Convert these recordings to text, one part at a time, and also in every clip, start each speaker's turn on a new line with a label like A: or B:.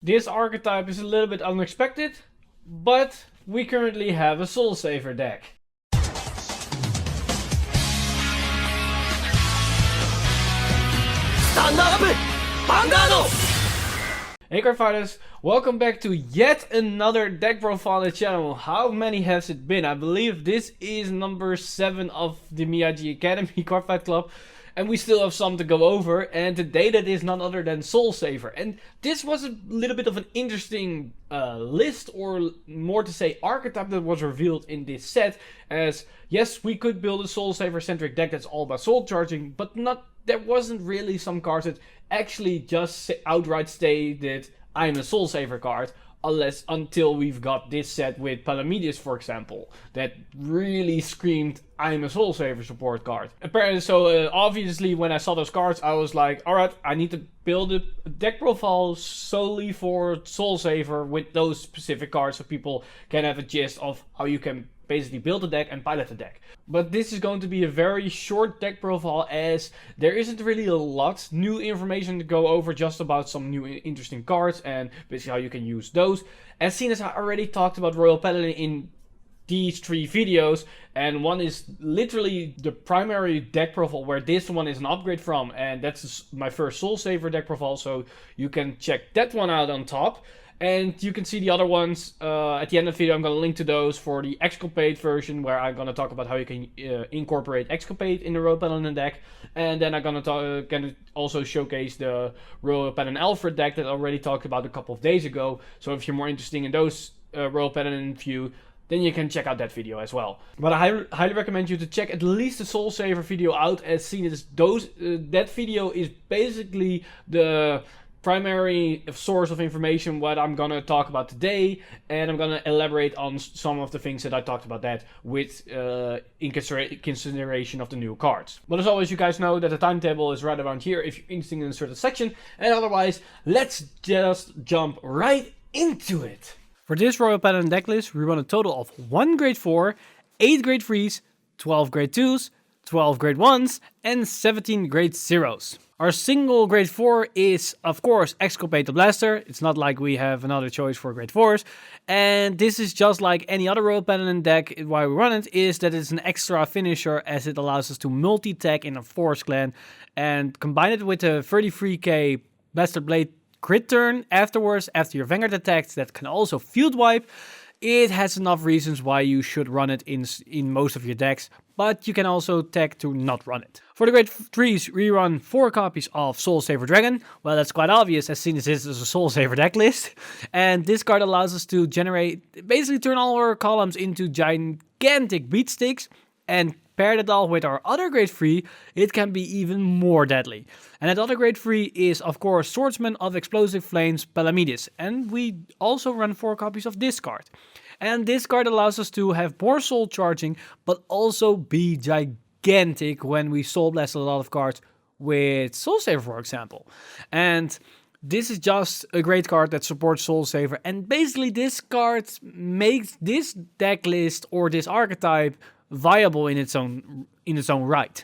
A: This archetype is a little bit unexpected, but we currently have a Soul Saver deck.
B: Stand up! Vanguard!
A: Hey Cardfighters, welcome back to yet another deck profile on the channel. How many has it been? I believe this is number 7 of the Miyaji Academy Cardfight Club. And we still have some to go over, and today that is none other than Soul Saver. And this was a little bit of an interesting list, or more to say archetype, that was revealed in this set. As yes, we could build a Soul Saver centric deck that's all about soul charging, but there wasn't really some cards that actually just outright stated I'm a Soul Saver card. Until we've got this set with Paladin, for example, that really screamed I'm a Soul Saver support card. Apparently, so obviously when I saw those cards, I was like, alright, I need to build a deck profile solely for Soul Saver with those specific cards so people can have a gist of how you can basically build a deck and pilot a deck. But this is going to be a very short deck profile, as there isn't really a lot new information to go over, just about some new interesting cards and basically how you can use those. As seen as I already talked about Royal Paladin in these 3 videos, and one is literally the primary deck profile where this one is an upgrade from, and that's my first Soul Saver deck profile, so you can check that one out on top. And you can see the other ones at the end of the video. I'm going to link to those for the Exculpate version, where I'm going to talk about how you can incorporate Exculpate in the Royal Paladin deck. And then I'm going to also showcase the Royal Paladin Alfred deck that I already talked about a couple of days ago. So if you're more interested in those Royal Paladin view, then you can check out that video as well. But I highly recommend you to check at least the Soul Saver video out, as seen as that video is basically the primary source of information what I'm gonna talk about today, and I'm gonna elaborate on some of the things that I talked about that with in consideration of the new cards. But as always, you guys know that the timetable is right around here if you're interested in a certain section, and otherwise let's just jump right into it. For this Royal Paladin deck list, we run a total of 1 grade 4, 8 grade 3s, 12 grade 2s, 12 grade 1s, and 17 grade 0s. Our single grade 4 is, of course, Exculpate the Blaster. It's not like we have another choice for grade 4s. And this is just like any other Royal Paladin deck. Why we run it is that it's an extra finisher, as it allows us to multi-tech in a Forest Clan and combine it with a 33k Blaster Blade crit turn afterwards, after your Vanguard attacks, that can also field wipe. It has enough reasons why you should run it in most of your decks, but you can also tech to not run it. For the grade 3s, we run 4 copies of Soul Saver Dragon. Well, that's quite obvious, as seen as this is a Soul Saver deck list. And this card allows us to basically turn all our columns into gigantic beat sticks, and pair that all with our other grade 3, it can be even more deadly. And that other grade 3 is, of course, Swordsman of Explosive Flames, Paladin. And we also run 4 copies of this card. And this card allows us to have more soul charging, but also be gigantic when we soul blast a lot of cards with Soul Saver, for example. And this is just a great card that supports Soul Saver. And basically this card makes this deck list or this archetype viable in its own right.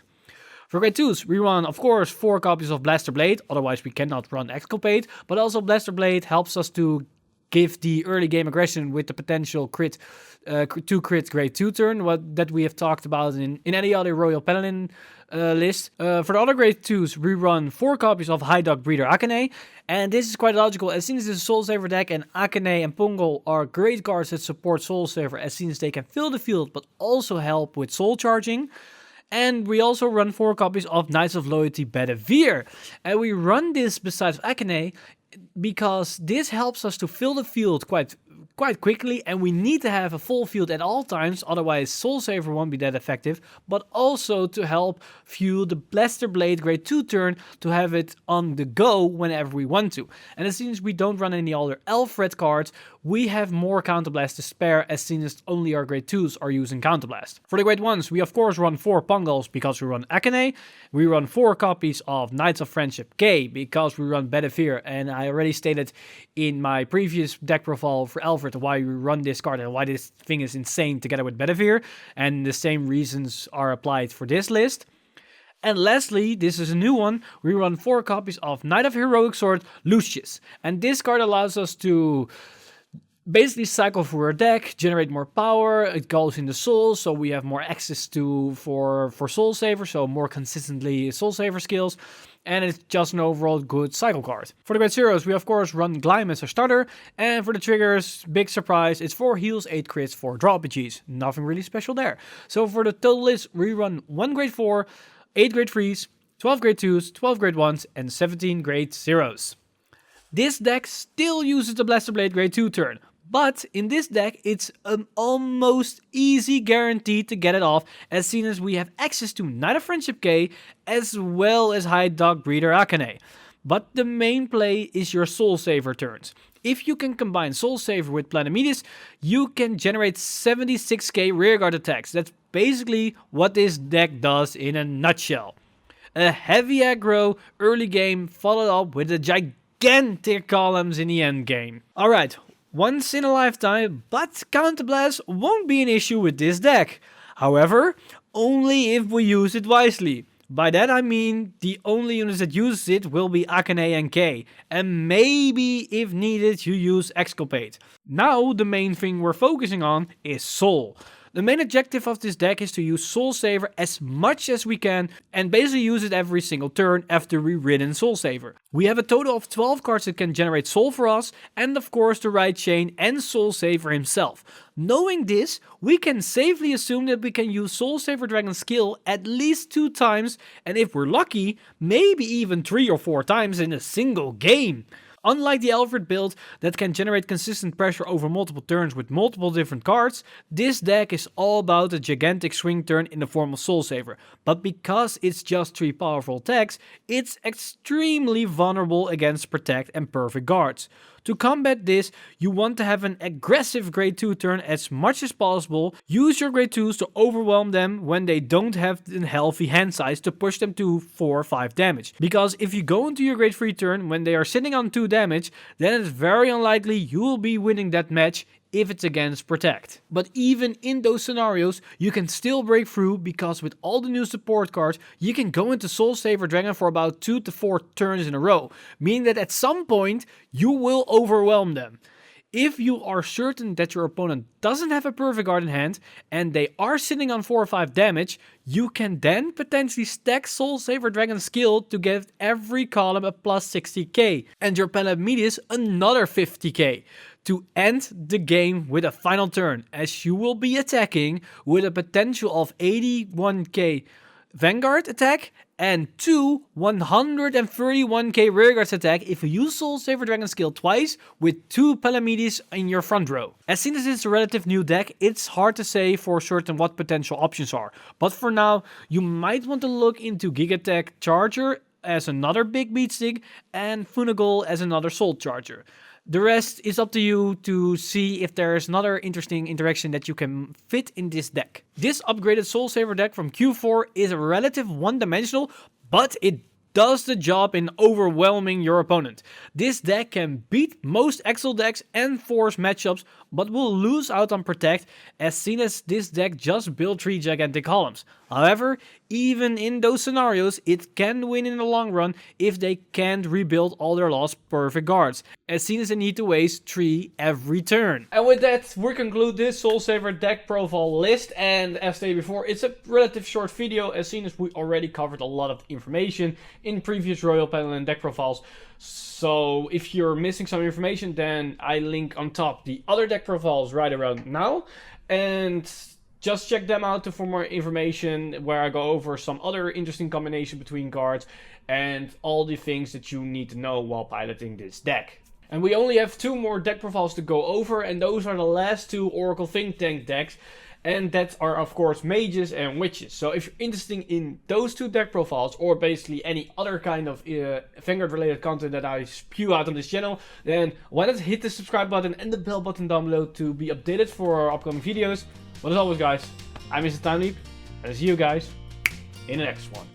A: For grade 2s, we run, of course, 4 copies of Blaster Blade, otherwise we cannot run Exculpate, but also Blaster Blade helps us to give the early game aggression with the potential crit, 2 crit grade 2 turn, that we have talked about in any other Royal Paladin list. For the other grade 2s, we run 4 copies of High Dog Breeder Akane, and this is quite logical, as soon as it's a Soul Saver deck, and Akane and Pongal are great cards that support Soul Saver, as soon as they can fill the field, but also help with soul charging. And we also run 4 copies of Knights of Loyalty Bedivere, and we run this besides Akane because this helps us to fill the field quite quickly, and we need to have a full field at all times, otherwise Soul Saver won't be that effective, but also to help fuel the Blaster Blade grade 2 turn to have it on the go whenever we want to. And as soon as we don't run any other Alfred cards, we have more Counterblast to spare, as soon as only our grade 2s are using Counterblast. For the grade 1s, we of course run 4 Pongals because we run Akane. We run 4 copies of Knights of Friendship K because we run Bedivere, and I already stated in my previous deck profile for Alfred why we run this card and why this thing is insane together with Bedivere, and the same reasons are applied for this list. And lastly, this is a new one, we run 4 copies of Knight of Heroic Sword Lucius. And this card allows us to basically cycle through our deck, generate more power, it goes in the soul, so we have more access to for soul saver, so more consistently soul saver skills. And it's just an overall good cycle card. For the Great Zeros, we of course run Gleim as our starter. And for the triggers, big surprise, it's 4 heals, 8 crits, 4 draw RPGs. Nothing really special there. So for the total list, we run 1 Grade 4, 8 Grade 3s, 12 Grade 2s, 12 Grade 1s, and 17 Grade Zeros. This deck still uses the Blaster Blade Grade 2 turn. But in this deck, it's an almost easy guarantee to get it off, as soon as we have access to Knight of Friendship K, as well as High Dog Breeder Akane. But the main play is your Soul Saver turns. If you can combine Soul Saver with Paladin, you can generate 76k rearguard attacks. That's basically what this deck does in a nutshell. A heavy aggro early game, followed up with the gigantic columns in the end game. Alright. Once in a lifetime, but Counterblast won't be an issue with this deck. However, only if we use it wisely. By that I mean, the only units that use it will be Akane and K, and maybe if needed you use Exculpate. Now the main thing we're focusing on is Soul. The main objective of this deck is to use Soul Saver as much as we can and basically use it every single turn after we ridden Soul Saver. We have a total of 12 cards that can generate Soul for us, and of course the Right Chain and Soul Saver himself. Knowing this, we can safely assume that we can use Soul Saver Dragon's skill at least 2 times, and if we're lucky, maybe even 3 or 4 times in a single game. Unlike the Alfred build that can generate consistent pressure over multiple turns with multiple different cards, this deck is all about a gigantic swing turn in the form of Soul Saver. But because it's just 3 powerful attacks, it's extremely vulnerable against Protect and Perfect guards. To combat this, you want to have an aggressive grade 2 turn as much as possible. Use your grade 2s to overwhelm them when they don't have a healthy hand size to push them to 4 or 5 damage. Because if you go into your grade 3 turn when they are sitting on 2 damage, then it's very unlikely you will be winning that match if it's against Protect. But even in those scenarios, you can still break through, because with all the new support cards, you can go into Soul Saver Dragon for about 2 to 4 turns in a row, meaning that at some point, you will overwhelm them. If you are certain that your opponent doesn't have a Perfect Guard in hand, and they are sitting on 4 or 5 damage, you can then potentially stack Soul Saver Dragon's skill to get every column a plus 60k, and your Paladin another 50k. To end the game with a final turn, as you will be attacking with a potential of 81k Vanguard attack and 2 131k rearguards attack if you use Soul Saver Dragon skill twice with 2 Palamidis in your front row. As soon as it's a relative new deck, it's hard to say for certain what potential options are. But for now, you might want to look into Gigatech Charger as another big beatstick and Funagal as another Soul Charger. The rest is up to you to see if there's another interesting interaction that you can fit in this deck. This upgraded Soul Saver deck from Q4 is a relative one-dimensional, but it does the job in overwhelming your opponent. This deck can beat most Excel decks and Force matchups, but will lose out on Protect as soon as this deck just built 3 gigantic columns. However, even in those scenarios, it can win in the long run if they can't rebuild all their lost Perfect guards, as soon as they need to waste 3 every turn. And with that, we conclude this Soul Saver deck profile list, and as stated before, it's a relative short video, as soon as we already covered a lot of information in previous Royal Paladin deck profiles. So if you're missing some information, then I link on top the other deck profiles right around now, and just check them out for more information, where I go over some other interesting combination between cards and all the things that you need to know while piloting this deck. And we only have 2 more deck profiles to go over, and those are the last 2 Oracle Think Tank decks. And that are of course mages and witches. So if you're interested in those 2 deck profiles, or basically any other kind of Vanguard related content that I spew out on this channel, then why not hit the subscribe button and the bell button down below to be updated for our upcoming videos. But as always guys, I'm Mr. Time Leap, and I'll see you guys in the next one.